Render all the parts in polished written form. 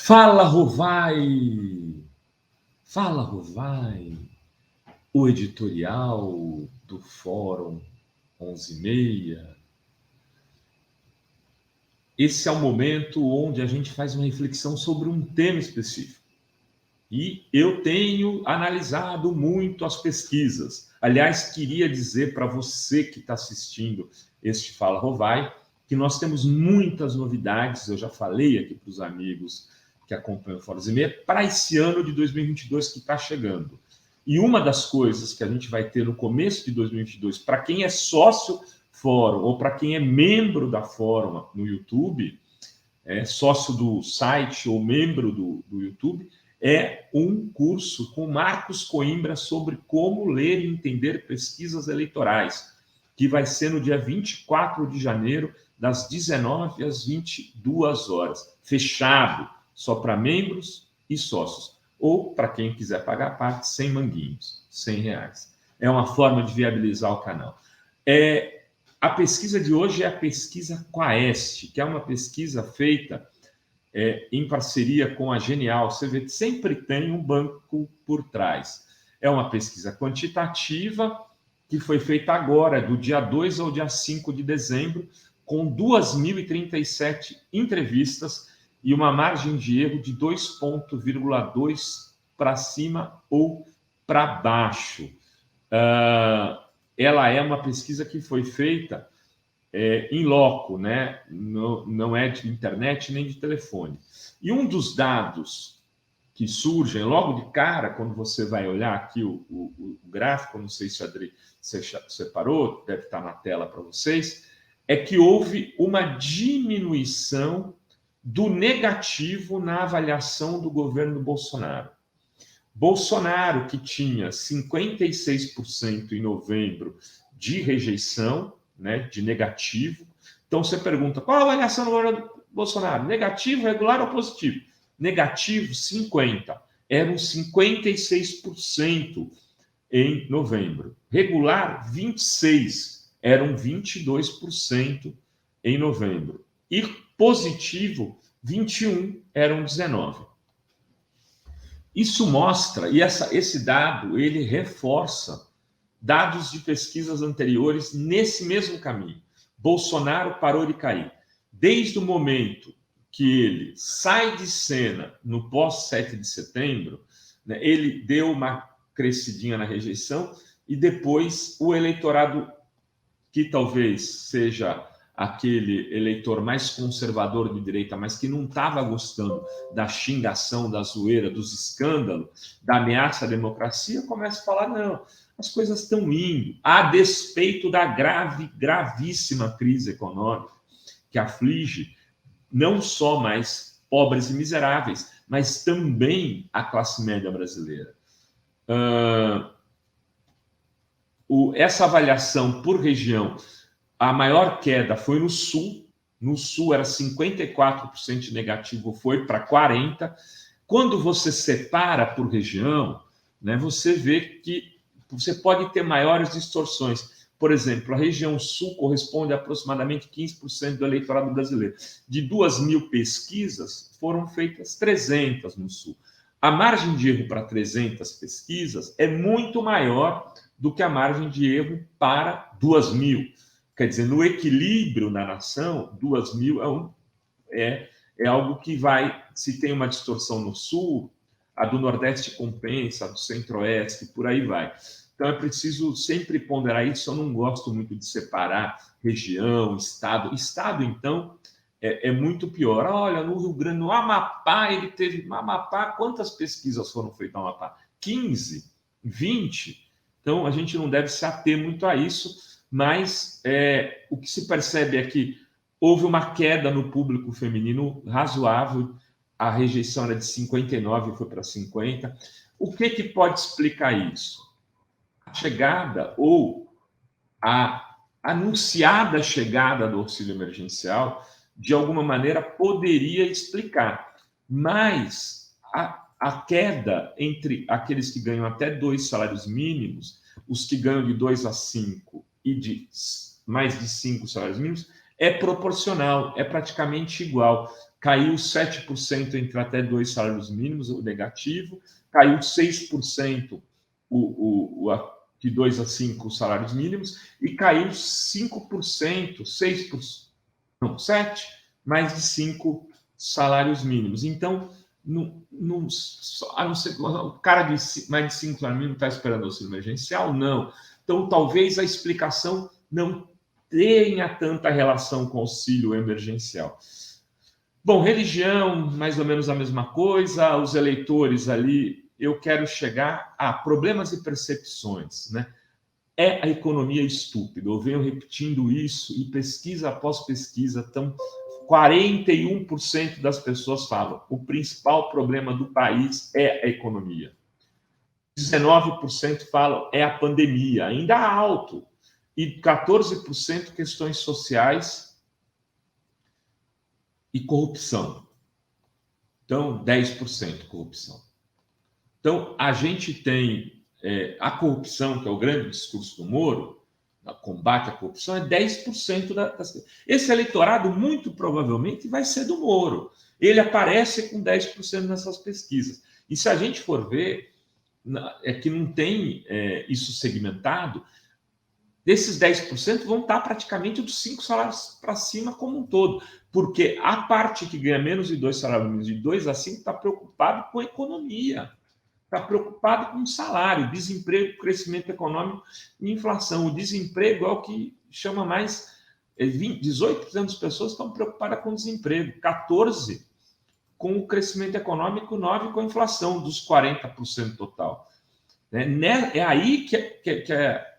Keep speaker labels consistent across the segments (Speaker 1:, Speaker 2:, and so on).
Speaker 1: Fala, Rovai! Fala, Rovai! O editorial do Fórum 11:30. Esse é o momento onde a gente faz uma reflexão sobre um tema específico. E eu tenho analisado muito as pesquisas. Aliás, queria dizer para você que está assistindo este Fala, Rovai, que nós temos muitas novidades. Eu já falei aqui para os amigos que acompanham o Fórum 11:30 para esse ano de 2022 que está chegando. E uma das coisas que a gente vai ter no começo de 2022, para quem é sócio Fórum ou para quem é membro da Fórum no YouTube, sócio do site ou membro do YouTube, é um curso com Marcos Coimbra sobre como ler e entender pesquisas eleitorais, que vai ser no dia 24 de janeiro, das 19 às 22 horas, fechado, só para membros e sócios, ou para quem quiser pagar a parte, sem manguinhos, R$100. É uma forma de viabilizar o canal. A pesquisa de hoje é a pesquisa Quaest, que é uma pesquisa feita em parceria com a Genial. Você vê que sempre tem um banco por trás. É uma pesquisa quantitativa que foi feita agora, do dia 2 ao dia 5 de dezembro, com 2.037 entrevistas e uma margem de erro de 2,2 para cima ou para baixo. Ela é uma pesquisa que foi feita em loco, né? Não é de internet nem de telefone. E um dos dados que surgem logo de cara, quando você vai olhar aqui o gráfico, não sei se a Adri separou, deve estar na tela para vocês, é que houve uma diminuição do negativo na avaliação do governo Bolsonaro. Bolsonaro, que tinha 56% em novembro de rejeição, né, de negativo. Então você pergunta, qual a avaliação do governo Bolsonaro? Negativo, regular ou positivo? Negativo, 50%. Eram 56% em novembro. Regular, 26%. Eram 22% em novembro. E positivo, 21%. Eram 19%. Isso mostra, e esse dado, ele reforça dados de pesquisas anteriores nesse mesmo caminho. Bolsonaro parou de cair. Desde o momento que ele sai de cena no pós-7 de setembro, né, ele deu uma crescidinha na rejeição e depois o eleitorado, que talvez seja aquele eleitor mais conservador de direita, mas que não estava gostando da xingação, da zoeira, dos escândalos, da ameaça à democracia, começa a falar, não, as coisas estão indo, a despeito da gravíssima crise econômica que aflige não só mais pobres e miseráveis, mas também a classe média brasileira. Essa avaliação por região, a maior queda foi no Sul. No Sul era 54% de negativo, foi para 40%. Quando você separa por região, né, você vê que você pode ter maiores distorções. Por exemplo, a região Sul corresponde a aproximadamente 15% do eleitorado brasileiro. De 2.000 pesquisas, foram feitas 300 no Sul. A margem de erro para 300 pesquisas é muito maior do que a margem de erro para 2.000. Quer dizer, no equilíbrio na nação, 2.000 é algo que vai, se tem uma distorção no Sul, a do Nordeste compensa, a do Centro-Oeste, por aí vai. Então, é preciso sempre ponderar isso. Eu não gosto muito de separar região, estado. Estado, então, é muito pior. Olha, no Rio Grande, no Amapá, ele teve... No Amapá, quantas pesquisas foram feitas no Amapá? 15? 20? Então, a gente não deve se ater muito a isso, mas o que se percebe é que houve uma queda no público feminino razoável, a rejeição era de 59% e foi para 50%. O que pode explicar isso? A chegada ou a anunciada chegada do auxílio emergencial, de alguma maneira, poderia explicar, mas a queda entre aqueles que ganham até 2 salários mínimos, os que ganham de 2 a 5 e de mais de 5 salários mínimos, é proporcional, é praticamente igual. caiu 7% entre até 2 salários mínimos, o negativo, caiu 6% de 2 a 5 salários mínimos, e caiu 5%, 6%, não, 7%, mais de 5 salários mínimos. Então, a não ser, o cara de mais de 5 salários mínimos está esperando auxílio emergencial? Não. Então, talvez a explicação não tenha tanta relação com auxílio emergencial. Bom, religião, mais ou menos a mesma coisa, os eleitores ali, eu quero chegar a problemas e percepções, né? É a economia estúpida, eu venho repetindo isso, e pesquisa após pesquisa, 41% das pessoas falam, o principal problema do país é a economia. 19% falam, é a pandemia, ainda alto, e 14% questões sociais e corrupção. Então, 10% corrupção. Então, a gente tem a corrupção, que é o grande discurso do Moro, o combate à corrupção, é 10% Esse eleitorado, muito provavelmente, vai ser do Moro. Ele aparece com 10% nessas pesquisas. E se a gente for ver, é que não tem isso segmentado, desses 10% vão estar praticamente dos 5 salários para cima como um todo, porque a parte que ganha menos de 2 salários mínimos, de 2 a 5, está preocupado com a economia, está preocupado com o salário, desemprego, crescimento econômico e inflação. O desemprego é o que chama mais... 18% das pessoas estão preocupadas com o desemprego, 14% com o crescimento econômico, 9% com a inflação, dos 40% total. É aí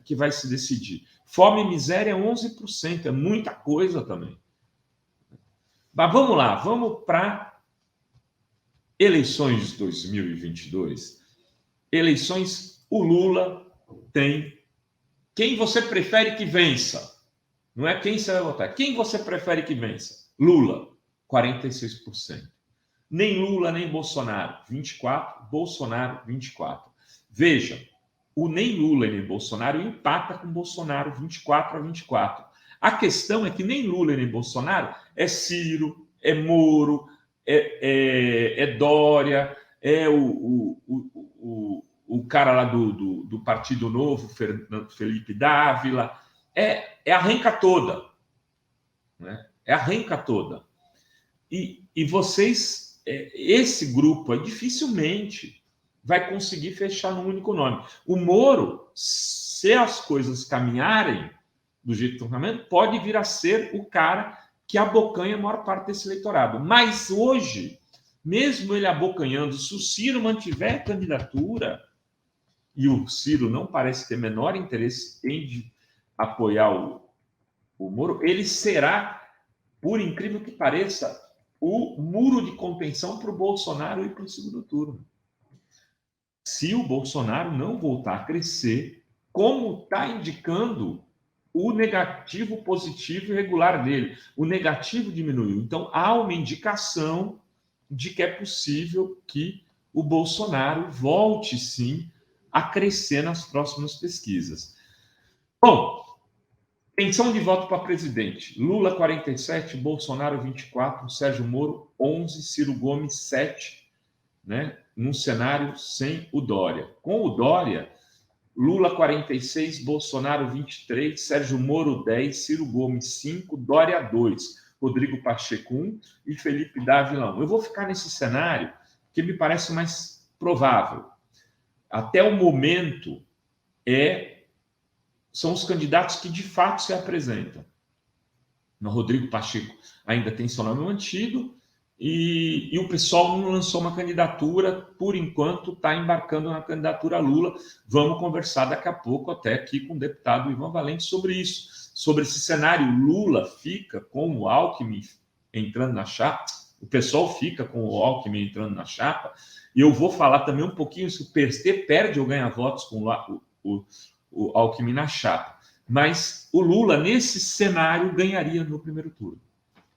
Speaker 1: que vai se decidir. Fome e miséria é 11%, é muita coisa também. Mas vamos lá, vamos para eleições de 2022. Eleições, o Lula tem... Quem você prefere que vença? Não é quem você vai votar. Quem você prefere que vença? Lula, 46%. Nem Lula, nem Bolsonaro, 24%. Bolsonaro, 24%. Veja, o nem Lula e nem Bolsonaro empata com Bolsonaro, 24-24. A questão é que nem Lula e nem Bolsonaro é Ciro, é Moro, é Dória, é o cara lá do Partido Novo, Felipe Dávila, é a renca toda. Né? É a renca toda. E vocês, esse grupo aí, dificilmente vai conseguir fechar num único nome. O Moro, se as coisas caminharem do jeito que estão caminhando, pode vir a ser o cara que abocanha a maior parte desse eleitorado. Mas hoje, mesmo ele abocanhando, se o Ciro mantiver a candidatura, e o Ciro não parece ter menor interesse em apoiar o Moro, ele será, por incrível que pareça, o muro de contenção para o Bolsonaro ir para o segundo turno. Se o Bolsonaro não voltar a crescer, como está indicando o negativo, positivo e regular dele. O negativo diminuiu. Então, há uma indicação de que é possível que o Bolsonaro volte, sim, a crescer nas próximas pesquisas. Bom, intenção de voto para presidente. Lula, 47%, Bolsonaro, 24%, Sérgio Moro, 11%, Ciro Gomes, 7%, né? Num cenário sem o Dória. Com o Dória, Lula 46, Bolsonaro 23, Sérgio Moro 10, Ciro Gomes 5, Dória 2, Rodrigo Pacheco 1 e Felipe Dávila 1. Eu vou ficar nesse cenário que me parece mais provável. Até o momento, são os candidatos que de fato se apresentam. O Rodrigo Pacheco ainda tem seu nome mantido, e o pessoal não lançou uma candidatura, por enquanto está embarcando na candidatura Lula. Vamos conversar daqui a pouco até aqui com o deputado Ivan Valente sobre isso, sobre esse cenário. Lula fica com o Alckmin entrando na chapa, o pessoal fica com o Alckmin entrando na chapa, e eu vou falar também um pouquinho se o PT perde ou ganha votos com o Alckmin na chapa. Mas o Lula, nesse cenário, ganharia no primeiro turno.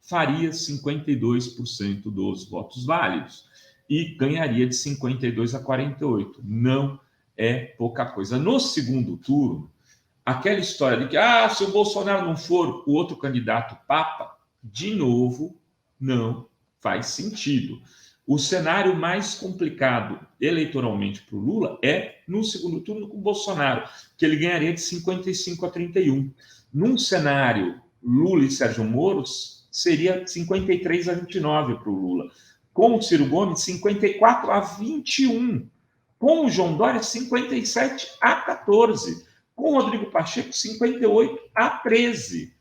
Speaker 1: Faria 52% dos votos válidos e ganharia de 52% a 48%. Não é pouca coisa. No segundo turno, aquela história de que se o Bolsonaro não for o outro candidato papa, de novo, não faz sentido. O cenário mais complicado eleitoralmente para o Lula é no segundo turno com o Bolsonaro, que ele ganharia de 55 a 31. Num cenário Lula e Sérgio Moro, seria 53 a 29 para o Lula. Com o Ciro Gomes, 54 a 21. Com o João Dória, 57 a 14. Com o Rodrigo Pacheco, 58 a 13.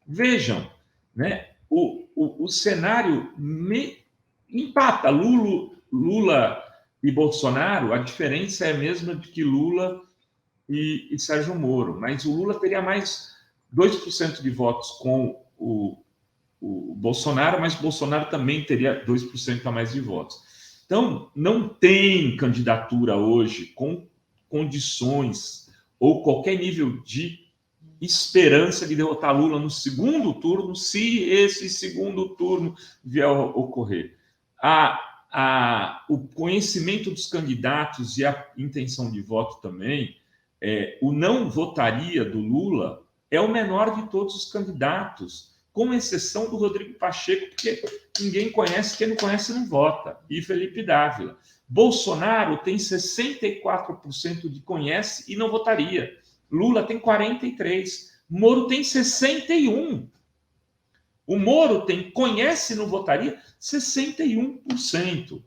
Speaker 1: Vejam, né? O cenário empata Lula e Bolsonaro. A diferença é a mesma de que Lula e Sérgio Moro, mas o Lula teria mais 2% de votos com o Bolsonaro, mas Bolsonaro também teria 2% a mais de votos. Então, não tem candidatura hoje com condições ou qualquer nível de esperança de derrotar Lula no segundo turno, se esse segundo turno vier a ocorrer. O conhecimento dos candidatos e a intenção de voto também, o não votaria do Lula é o menor de todos os candidatos, com exceção do Rodrigo Pacheco, porque ninguém conhece, quem não conhece não vota, e Felipe Dávila. Bolsonaro tem 64% de conhece e não votaria. Lula tem 43%. Moro tem 61%. O Moro tem conhece e não votaria 61%.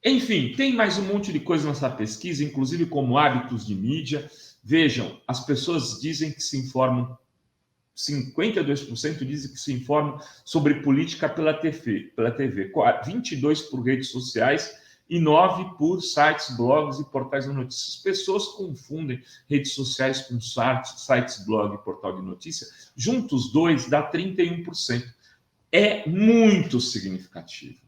Speaker 1: Enfim, tem mais um monte de coisa nessa pesquisa, inclusive como hábitos de mídia. Vejam, as pessoas dizem que se informam, 52% dizem que se informam sobre política pela TV, 22% por redes sociais e 9% por sites, blogs e portais de notícias. As pessoas confundem redes sociais com sites, blog e portal de notícias. Juntos, dois dá 31%. É muito significativo.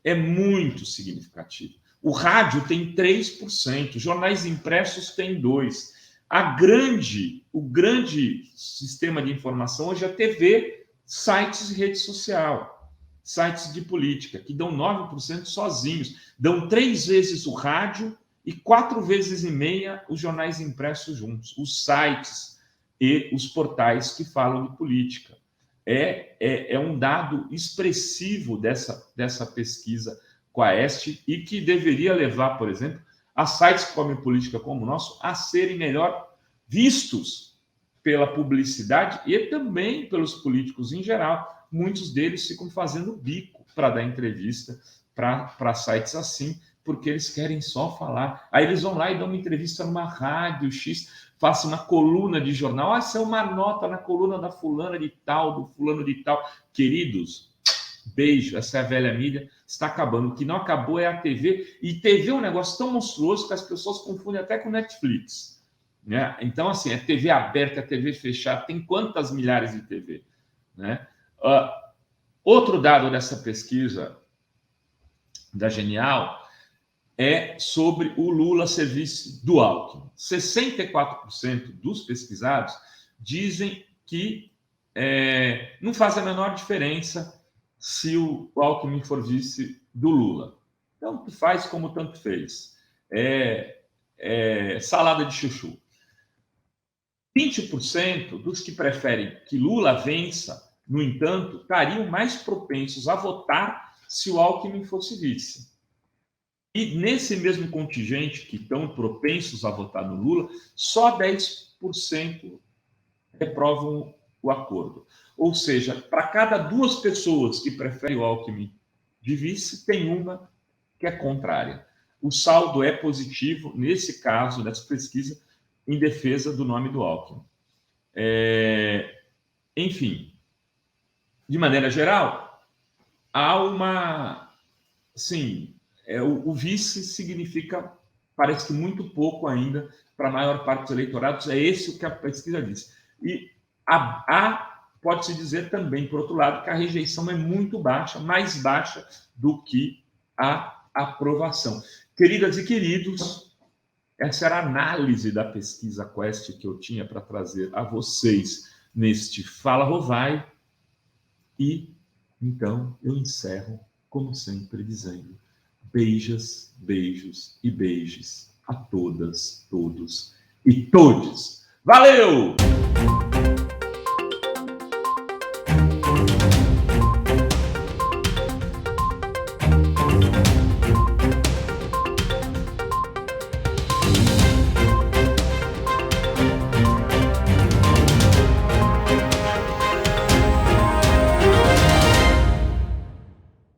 Speaker 1: É muito significativo. O rádio tem 3%, jornais impressos tem 2%. O grande sistema de informação hoje é a TV, sites e rede social, sites de política, que dão 9% sozinhos, dão 3 vezes o rádio e 4,5 vezes os jornais impressos juntos, os sites e os portais que falam de política. É um dado expressivo dessa pesquisa Quaest e que deveria levar, por exemplo, a sites que cobrem política como o nosso a serem melhor vistos pela publicidade e também pelos políticos em geral. Muitos deles ficam fazendo bico para dar entrevista para sites assim, porque eles querem só falar. Aí eles vão lá e dão uma entrevista numa rádio X, façam uma coluna de jornal. Essa é uma nota na coluna da fulana de tal, do fulano de tal. Queridos, beijo, essa é a velha mídia, está acabando. O que não acabou é a TV, e TV é um negócio tão monstruoso que as pessoas confundem até com Netflix, né? Então, assim, é TV aberta, é TV fechada, tem quantas milhares de TV, né? Outro dado dessa pesquisa da Genial é sobre o Lula serviço do Alckmin. 64% dos pesquisados dizem que não faz a menor diferença se o Alckmin for vice do Lula. Tanto faz como tanto fez. Salada de chuchu. 20% dos que preferem que Lula vença, no entanto, estariam mais propensos a votar se o Alckmin fosse vice. E nesse mesmo contingente que estão propensos a votar no Lula, só 10% reprovam o acordo. Ou seja, para cada 2 pessoas que preferem o Alckmin de vice, tem uma que é contrária. O saldo é positivo, nesse caso, dessa pesquisa, em defesa do nome do Alckmin. Enfim, de maneira geral, há uma... Sim, o vice significa, parece que muito pouco ainda para a maior parte dos eleitorados. É esse o que a pesquisa diz. E pode-se dizer também, por outro lado, que a rejeição é muito baixa, mais baixa do que a aprovação. Queridas e queridos, essa era a análise da pesquisa Quaest que eu tinha para trazer a vocês neste Fala Rovai. E, então, eu encerro, como sempre, dizendo beijas, beijos e beijos a todas, todos e todes. Valeu!